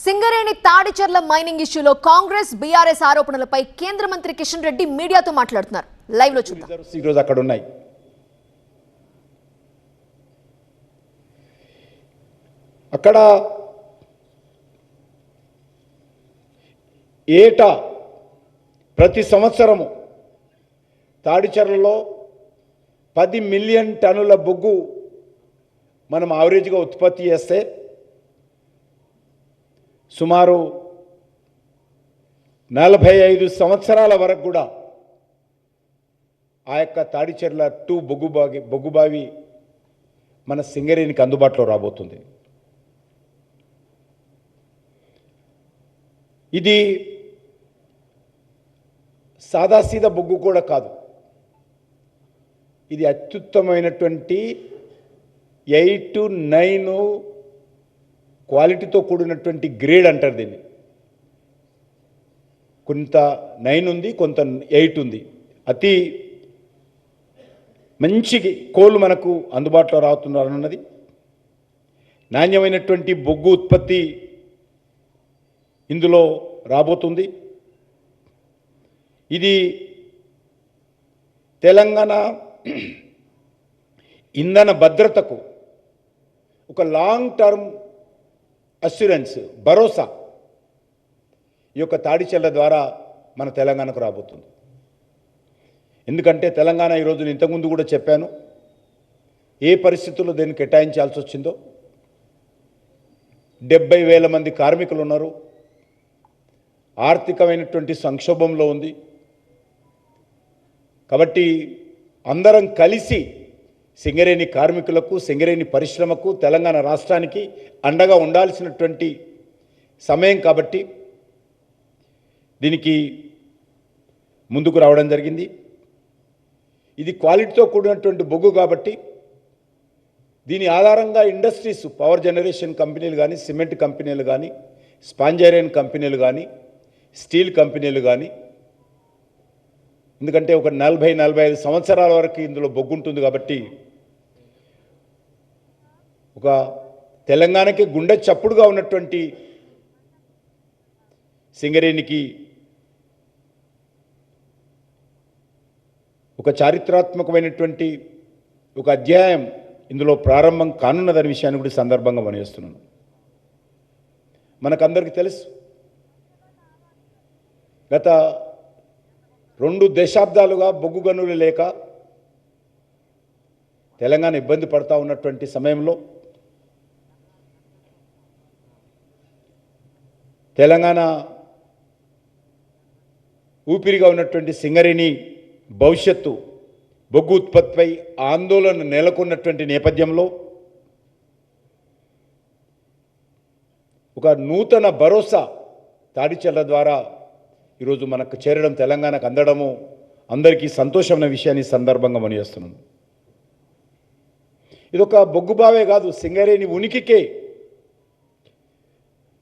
Singareni Tadicherla mining ఇష్యూలో Congress BRS ఆరోపణలపై కేంద్ర మంత్రి కిషన్ రెడ్డి మీడియాతో మాట్లాడుతున్నారు. లైవ్ లో చూద్దాం. ఈ రోజు అక్కడ ఉన్నాయి. అక్కడ ఏటా ప్రతి సంవత్సరము తాడిచెర్లలో 10 మిలియన్ టన్నుల బొగ్గు మనం యావరేజ్గా ఉత్పత్తి చేస్తే సుమారు 45 సంవత్సరాల వరకు కూడా ఆ యొక్క తాడిచెర్ల 2 బొగ్గుబావి మన సింగరేణికి అందుబాటులో రాబోతుంది. ఇది సాదాసీదా బొగ్గు కూడా కాదు. ఇది అత్యుత్తమైనటువంటి 8 to 9 క్వాలిటీతో కూడినటువంటి గ్రేడ్ అంటారు దీన్ని. కొంత 9 ఉంది, కొంత 8 ఉంది. అతి మంచి కోళ్ళు మనకు అందుబాటులో రావుతున్నారన్నది, నాణ్యమైనటువంటి బొగ్గు ఉత్పత్తి ఇందులో రాబోతుంది. ఇది తెలంగాణ ఇంధన భద్రతకు ఒక లాంగ్ టర్మ్ అష్యూరెన్స్, భరోసా ఈ యొక్క తాడిచెర్ల ద్వారా మన తెలంగాణకు రాబోతుంది. ఎందుకంటే తెలంగాణ ఈరోజు నేను ఇంతకుముందు కూడా చెప్పాను, ఏ పరిస్థితుల్లో దీన్ని కేటాయించాల్సి వచ్చిందో. 70,000 మంది కార్మికులు ఉన్నారు. ఆర్థికమైనటువంటి సంక్షోభంలో ఉంది. కాబట్టి అందరం కలిసి సింగరేణి కార్మికులకు, సింగరేణి పరిశ్రమకు, తెలంగాణ రాష్ట్రానికి అండగా ఉండాల్సినటువంటి సమయం కాబట్టి దీనికి ముందుకు రావడం జరిగింది. ఇది క్వాలిటీతో కూడినటువంటి బొగ్గు కాబట్టి దీని ఆధారంగా ఇండస్ట్రీస్, పవర్ జనరేషన్ కంపెనీలు కానీ, సిమెంట్ కంపెనీలు కానీ, స్పాంజ్ ఐరన్ కంపెనీలు కానీ, స్టీల్ కంపెనీలు కానీ, ఎందుకంటే ఒక 40-45 సంవత్సరాల వరకు ఇందులో బొగ్గు ఉంటుంది కాబట్టి ఒక తెలంగాణకి గుండె చప్పుడుగా ఉన్నటువంటి సింగరేణికి ఒక చారిత్రాత్మకమైనటువంటి ఒక అధ్యాయం ఇందులో ప్రారంభం కానున్నదనే విషయాన్ని కూడా సందర్భంగా మనవేస్తున్నాను. మనకందరికీ తెలుసు, గత 2 దశాబ్దాలుగా బొగ్గు గనులు లేక తెలంగాణ ఇబ్బంది పడతా ఉన్నటువంటి సమయంలో తెలంగాణ ఊపిరిగా ఉన్నటువంటి సింగరేణి భవిష్యత్తు బొగ్గు ఉత్పత్తిపై ఆందోళన నెలకొన్నటువంటి నేపథ్యంలో ఒక నూతన భరోసా తాడిచెర్ల ద్వారా ఈరోజు మనకు చేరడం, తెలంగాణకు అందడము అందరికీ సంతోషమైన విషయాన్ని సందర్భంగా మనవేస్తున్నాను. ఇదొక బొగ్గుబావే కాదు, సింగరేణి ఉనికికే,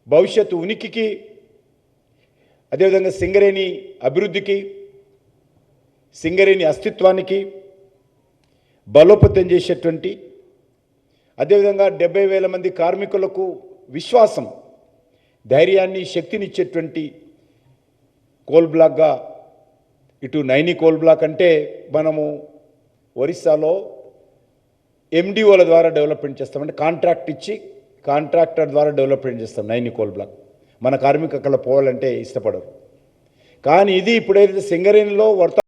భవిష్యత్తు ఉనికికి, అదేవిధంగా సింగరేణి అభివృద్ధికి, సింగరేణి అస్తిత్వానికి బలోపేతం చేసేటువంటి, అదేవిధంగా 70,000 మంది కార్మికులకు విశ్వాసం, ధైర్యాన్ని, శక్తినిచ్చేటువంటి కోల్ బ్లాక్గా ఇటు నైని కోల్ బ్లాక్ అంటే మనము ఒరిస్సాలో ఎండిఓల ద్వారా డెవలప్మెంట్ చేస్తామంటే కాంట్రాక్ట్ ఇచ్చి కాంట్రాక్టర్ ద్వారా డెవలప్మెంట్ చేస్తాం నైని కోల్ బ్లాక్. మన కార్మికులు అక్కడ పోవాలంటే ఇష్టపడరు. కానీ ఇది ఇప్పుడైతే సింగరేణిలో